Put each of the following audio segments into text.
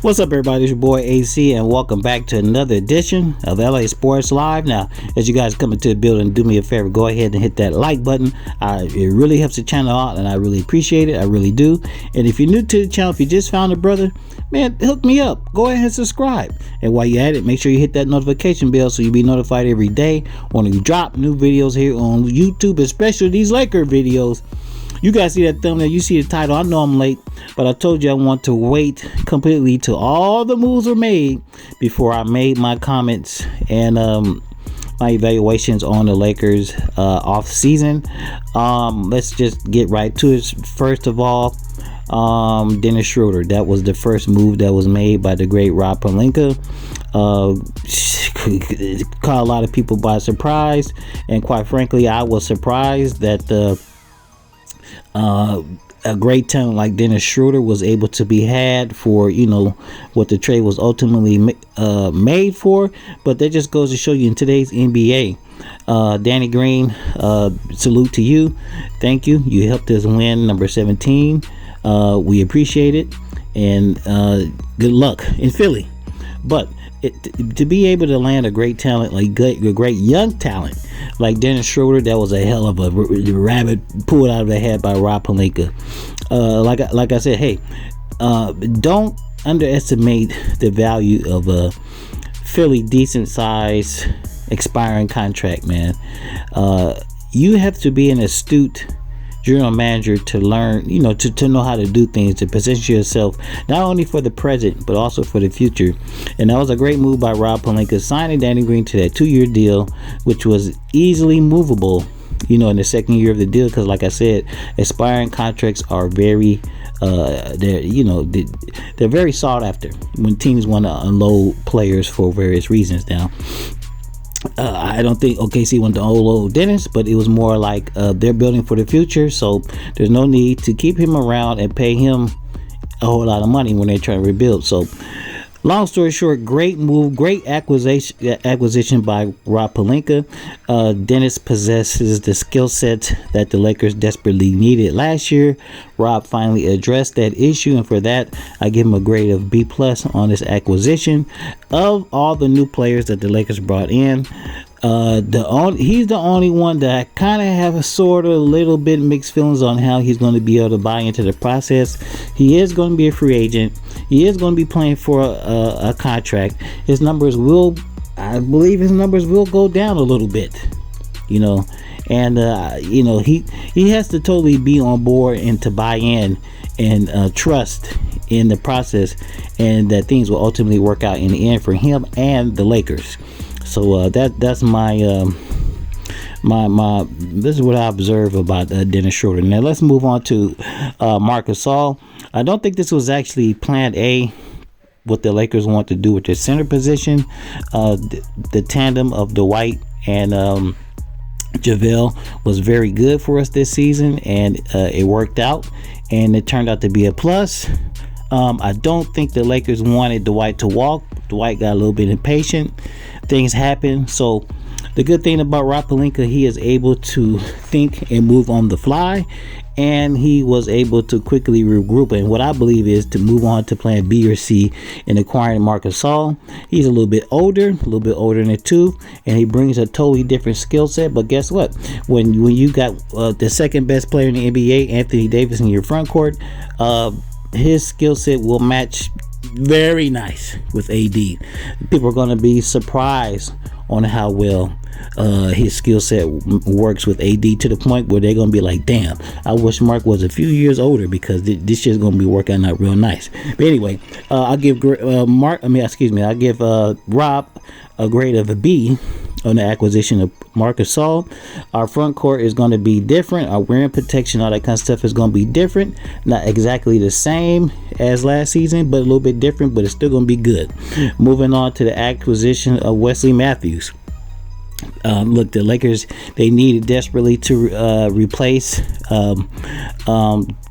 What's up, everybody? It's your boy AC, and welcome back to another edition of LA Sports Live. Now, as you guys come into the building, do me a favor, go ahead and hit that like button. It really helps the channel out, and I really appreciate it. I really do. And if you're new to the channel, if you just found a brother, man, hook me up. Go ahead and subscribe. And while you're at it, make sure you hit that notification bell so you'll be notified every day when we drop new videos here on YouTube, especially these Laker videos. You guys see that thumbnail, you see the title. I know I'm late, but I told you I want to wait completely till all the moves were made before I made my comments and my evaluations on the Lakers off season. Let's just get right to it. First of all, Dennis Schroeder. That was the first move that was made by the great Rob Pelinka. Caught a lot of people by surprise, and quite frankly, I was surprised that a great talent like Dennis Schroeder was able to be had for, you know, what the trade was ultimately made for. But that just goes to show you in today's NBA, Danny Green, salute to you. Thank you. You helped us win number 17. We appreciate it, and good luck in Philly. But to be able to land a great talent, like a great young talent like Dennis Schroeder, that was a hell of a rabbit pulled out of the hat by Rob Pelinka. Like I said, hey, don't underestimate the value of a fairly decent size expiring contract, man. You have to be an astute general manager to learn, you know, to know how to do things, to position yourself not only for the present but also for the future. And that was a great move by Rob Pelinka, signing Danny Green to that 2-year deal, which was easily movable, you know, in the second year of the deal, because like I said, expiring contracts are very they're very sought after when teams want to unload players for various reasons. Now, I don't think OKC wanted to unload Dennis, but it was more like they're building for the future, so there's no need to keep him around and pay him a whole lot of money when they're trying to rebuild. So long story short, great move, great acquisition by Rob Pelinka. Dennis possesses the skill set that the Lakers desperately needed last year. Rob finally addressed that issue, and for that, I give him a grade of B+ on this acquisition. Of all the new players that the Lakers brought in, he's the only one that I kind of have a sort of little bit mixed feelings on how he's going to be able to buy into the process. He is going to be a free agent. He is going to be playing for a contract. I believe his numbers will go down a little bit, you know, and he has to totally be on board and to buy in and trust in the process, and that things will ultimately work out in the end for him and the Lakers. So that's my this is what I observe about Dennis Schroeder. Now let's move on to Marc Gasol. I don't think this was actually plan A, what the Lakers want to do with their center position. The tandem of Dwight and JaVale was very good for us this season, and it worked out, and it turned out to be a plus. I don't think the Lakers wanted Dwight to walk. Dwight got a little bit impatient. Things happen. So the good thing about Rob Pelinka, he is able to think and move on the fly, and he was able to quickly regroup, and what I believe is to move on to plan B or C in acquiring Marc Gasol. He's a little bit older than the two, and he brings a totally different skill set. But guess what? When you got the second best player in the NBA, Anthony Davis, in your front court, his skill set will match very nice with AD. People are going to be surprised on how well his skill set works with AD, to the point where they're going to be like, damn, I wish Mark was a few years older, because this shit's going to be working out real nice. But anyway, I'll give Rob a grade of a B on the acquisition of Marc Gasol. Our front court is going to be different. Our rim protection, all that kind of stuff, is going to be different. Not exactly the same as last season, but a little bit different, but it's still going to be good. Moving on to the acquisition of Wesley Matthews. Look, the Lakers, they needed desperately to replace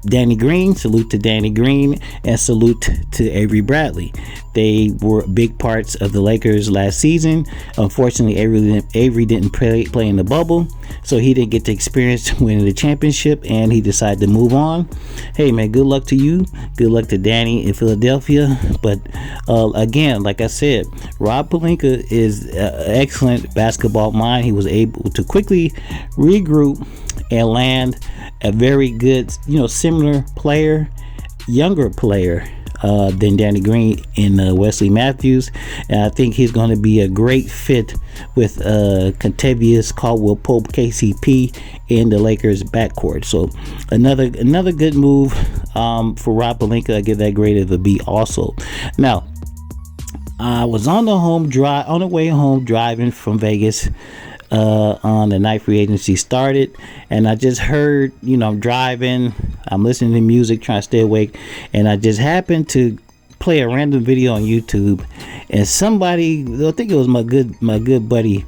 Danny Green, salute to Danny Green, and salute to Avery Bradley. They were big parts of the Lakers last season. Unfortunately, Avery didn't play in the bubble, so he didn't get to experience winning the championship, and he decided to move on. Hey man, good luck to you. Good luck to Danny in Philadelphia. But again, like I said, Rob Pelinka is an excellent basketball mind. He was able to quickly regroup and land a very good, similar player, younger player than Danny Green in Wesley Matthews. And I think he's going to be a great fit with Kentavious Caldwell-Pope, KCP, in the Lakers backcourt. So another good move for Rob Pelinka. I give that grade of a B also. Now, I was on the way home driving from Vegas on the night free agency started, and I just heard, I'm driving, I'm listening to music, trying to stay awake, and I just happened to play a random video on YouTube, and somebody, I think it was my good buddy,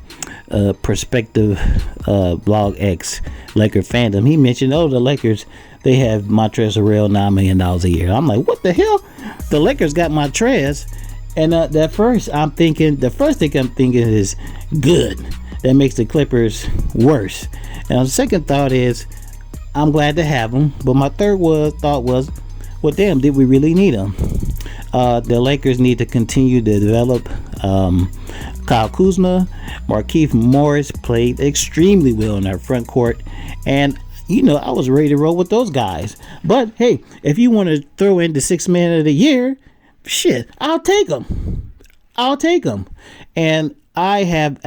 Perspective Blog X Laker Fandom, he mentioned, the Lakers, they have Montrezl Herrell $9 million a year. I'm like, what the hell? The Lakers got Montrez, and the first thing I'm thinking is good. That makes the Clippers worse. Now, the second thought is, I'm glad to have them. But my third thought was, well, damn, did we really need them? The Lakers need to continue to develop Kyle Kuzma. Markieff Morris played extremely well in our front court. And, I was ready to roll with those guys. But, hey, if you want to throw in the sixth man of the year, shit, I'll take them. And I have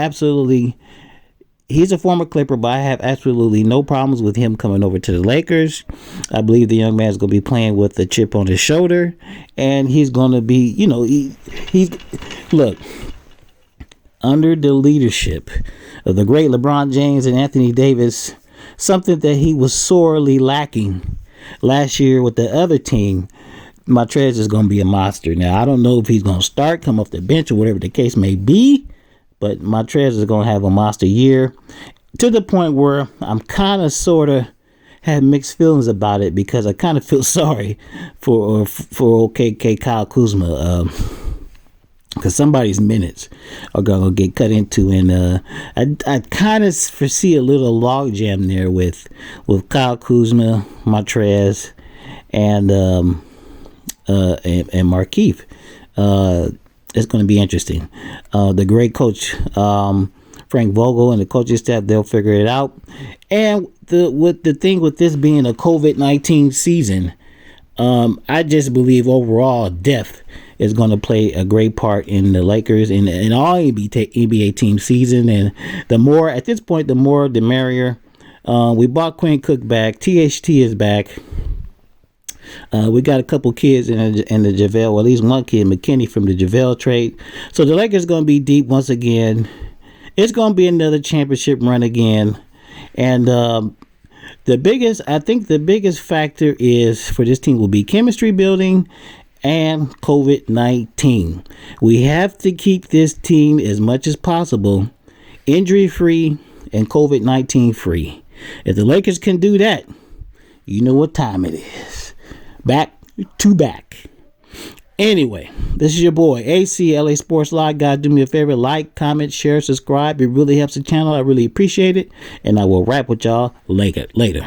he's a former Clipper, but I have absolutely no problems with him coming over to the Lakers. I believe the young man's going to be playing with a chip on his shoulder, and he's going to be, look, under the leadership of the great LeBron James and Anthony Davis, something that he was sorely lacking last year with the other team. Montrez is going to be a monster. Now, I don't know if he's going to start, come off the bench, or whatever the case may be, but Montrez is going to have a monster year, to the point where I'm kind of sort of have mixed feelings about it, because I kind of feel sorry for OKK Kyle Kuzma, because somebody's minutes are going to get cut into, and I kind of foresee a little logjam there with Kyle Kuzma, Montrez, and Markieff. It's going to be interesting. The great coach Frank Vogel and the coaching staff, they'll figure it out. And the thing with this being a COVID-19 season, I just believe overall depth is going to play a great part in the Lakers and in all NBA team season. And the more at this point, the more the merrier. We bought Quinn Cook back. THT is back. We got a couple kids in the JaVale, well, at least one kid, McKinney, from the JaVale trade. So the Lakers going to be deep once again. It's going to be another championship run again. And I think the biggest factor is for this team will be chemistry building and COVID-19. We have to keep this team as much as possible injury free and COVID-19 free. If the Lakers can do that, you know what time it is. Back to back. Anyway, this is your boy AC LA Sports Live. Guys, do me a favor, like, comment, share, subscribe. It really helps the channel. I really appreciate it. And I will wrap with y'all later.